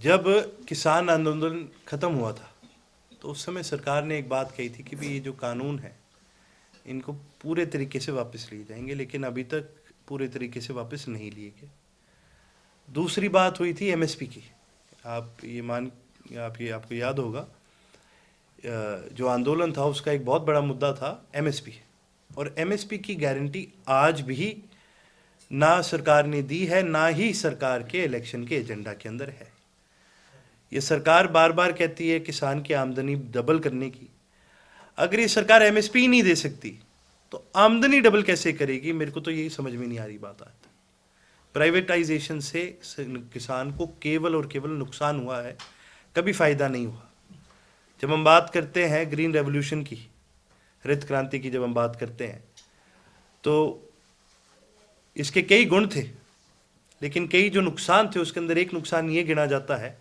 जब किसान आंदोलन खत्म हुआ था तो उस समय सरकार ने एक बात कही थी कि भी ये जो कानून है इनको पूरे तरीके से वापस लिए जाएंगे, लेकिन अभी तक पूरे तरीके से वापस नहीं लिए गए। दूसरी बात हुई थी एमएसपी की। आपको याद होगा, जो आंदोलन था उसका एक बहुत बड़ा मुद्दा था एमएसपी, और एमएसपी की गारंटी आज भी ना सरकार ने दी है, ना ही सरकार के इलेक्शन के एजेंडा के अंदर है। ये सरकार बार बार कहती है किसान की आमदनी डबल करने की। अगर ये सरकार एमएसपी नहीं दे सकती तो आमदनी डबल कैसे करेगी? मेरे को तो यही समझ में नहीं आ रही बात आज। प्राइवेटाइजेशन से किसान को केवल और केवल नुकसान हुआ है, कभी फायदा नहीं हुआ। जब हम बात करते हैं ग्रीन रेवोल्यूशन की, हरित क्रांति की, जब हम बात करते हैं तो इसके कई गुण थे, लेकिन कई जो नुकसान थे उसके अंदर एक नुकसान ये गिना जाता है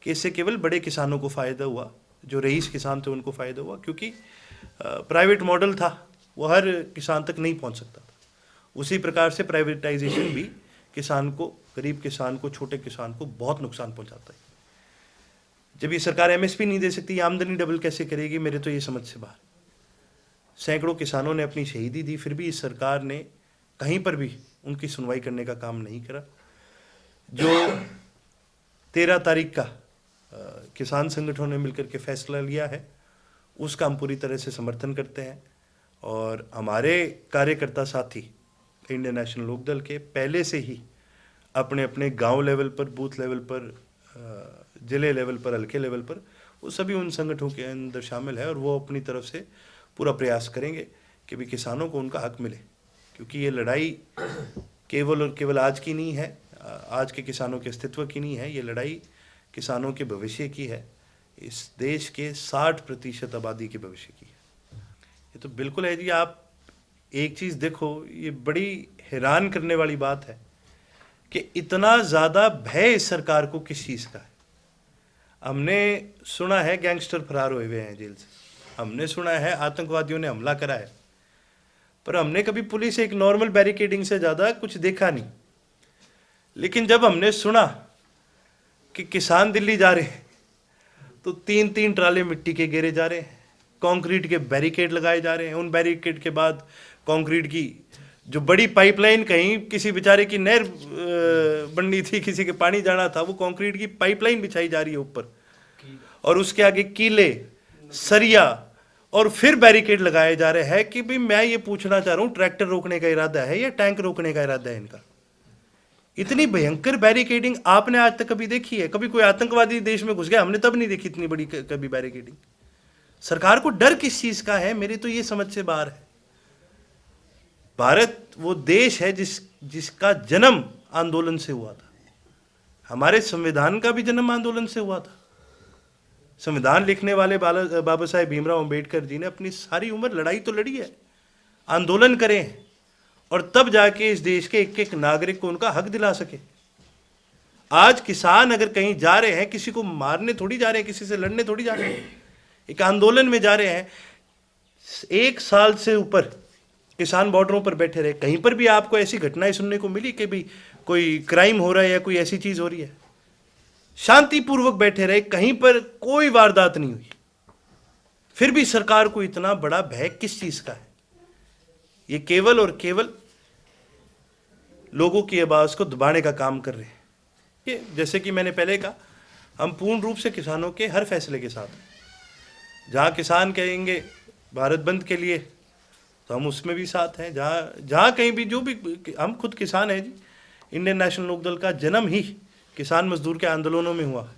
कि इससे केवल बड़े किसानों को फ़ायदा हुआ, जो रईस किसान थे उनको फ़ायदा हुआ, क्योंकि प्राइवेट मॉडल था, वो हर किसान तक नहीं पहुंच सकता था। उसी प्रकार से प्राइवेटाइजेशन भी किसान को, गरीब किसान को, छोटे किसान को बहुत नुकसान पहुंचाता है। जब ये सरकार एमएसपी नहीं दे सकती, आमदनी डबल कैसे करेगी? मेरे तो ये समझ से बाहर। सैकड़ों किसानों ने अपनी शहीदी दी, फिर भी इस सरकार ने कहीं पर भी उनकी सुनवाई करने का काम नहीं करा। जो 13 तारीख का किसान संगठनों ने मिलकर के फैसला लिया है उसका हम पूरी तरह से समर्थन करते हैं, और हमारे कार्यकर्ता साथी इंडियन नेशनल लोकदल के पहले से ही अपने अपने गांव लेवल पर, बूथ लेवल पर, जिले लेवल पर, हल्के लेवल पर, वो सभी उन संगठनों के अंदर शामिल है, और वो अपनी तरफ से पूरा प्रयास करेंगे कि भी किसानों को उनका हक मिले। क्योंकि ये लड़ाई केवल और केवल आज की नहीं है, आज के किसानों के अस्तित्व की नहीं है, ये लड़ाई किसानों के भविष्य की है, इस देश के 60% आबादी के भविष्य की है। ये तो बिल्कुल है जी। आप एक चीज़ देखो, ये बड़ी हैरान करने वाली बात है कि इतना ज़्यादा भय इस सरकार को किस चीज़ का है। हमने सुना है गैंगस्टर फरार हुए हुए हैं जेल से, हमने सुना है आतंकवादियों ने हमला करा है, पर हमने कभी पुलिस एक नॉर्मल बैरिकेडिंग से ज़्यादा कुछ देखा नहीं। लेकिन जब हमने सुना कि किसान दिल्ली जा रहे हैं तो 3-3 ट्राले मिट्टी के घेरे जा रहे हैं, कंक्रीट के बैरिकेड लगाए जा रहे हैं, उन बैरिकेड के बाद कंक्रीट की जो बड़ी पाइपलाइन, कहीं किसी बेचारे की नहर बननी थी, किसी के पानी जाना था, वो कंक्रीट की पाइपलाइन बिछाई जा रही है ऊपर, और उसके आगे कीले, सरिया, और फिर बैरिकेड लगाए जा रहे हैं। कि भाई मैं ये पूछना चाह रहा हूँ, ट्रैक्टर रोकने का इरादा है या टैंक रोकने का इरादा है इनका? इतनी भयंकर बैरिकेडिंग आपने आज तक कभी देखी है? कभी कोई आतंकवादी देश में घुस गया, हमने तब नहीं देखी इतनी बड़ी कभी बैरिकेडिंग। सरकार को डर किस चीज का है? मेरे तो ये समझ से बाहर है। भारत वो देश है जिसका जन्म आंदोलन से हुआ था। हमारे संविधान का भी जन्म आंदोलन से हुआ था। संविधान लिखने वाले बाबा साहेब भीमराव अंबेडकर जी ने अपनी सारी उम्र लड़ाई तो लड़ी है, आंदोलन करे हैं, और तब जाके इस देश के एक एक नागरिक को उनका हक दिला सके। आज किसान अगर कहीं जा रहे हैं, किसी को मारने थोड़ी जा रहे हैं, किसी से लड़ने थोड़ी जा रहे हैं, एक आंदोलन में जा रहे हैं। 1 साल से ऊपर किसान बॉर्डरों पर बैठे रहे। कहीं पर भी आपको ऐसी घटनाएं सुनने को मिली कि भी कोई क्राइम हो रहा है या कोई ऐसी चीज हो रही है? शांतिपूर्वक बैठे रहे, कहीं पर कोई वारदात नहीं हुई। फिर भी सरकार को इतना बड़ा भय किस चीज का है? ये केवल और केवल लोगों की आवाज को दबाने का काम कर रहे हैं। ये जैसे कि मैंने पहले कहा, हम पूर्ण रूप से किसानों के हर फैसले के साथ हैं। जहां किसान कहेंगे भारत बंद के लिए तो हम उसमें भी साथ हैं। जहां कहीं भी, जो भी, हम खुद किसान हैं जी। इंडियन नेशनल लोकदल का जन्म ही किसान मजदूर के आंदोलनों में हुआ है।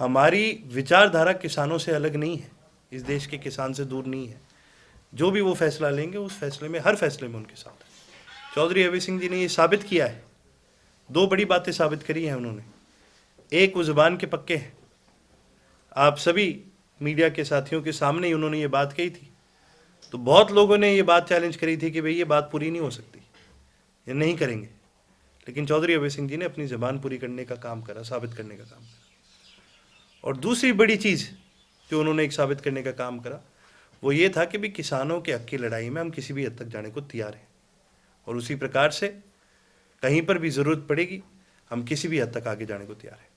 हमारी विचारधारा किसानों से अलग नहीं है, इस देश के किसान से दूर नहीं है। जो भी वो फैसला लेंगे उस फैसले में, हर फैसले में उनके साथ है। चौधरी अभय सिंह जी ने ये साबित किया है, 2 बड़ी बातें साबित करी हैं उन्होंने। एक, वो जुबान के पक्के हैं। आप सभी मीडिया के साथियों के सामने ही उन्होंने ये बात कही थी, तो बहुत लोगों ने ये बात चैलेंज करी थी कि भाई ये बात पूरी नहीं हो सकती, ये नहीं करेंगे। लेकिन चौधरी अभय सिंह जी ने अपनी ज़बान पूरी करने का काम करा, साबित करने का काम करा। और दूसरी बड़ी चीज़ जो उन्होंने एक साबित करने का काम करा, वो ये था कि भी किसानों के हक की लड़ाई में हम किसी भी हद तक जाने को तैयार हैं, और उसी प्रकार से कहीं पर भी ज़रूरत पड़ेगी हम किसी भी हद तक आगे जाने को तैयार हैं।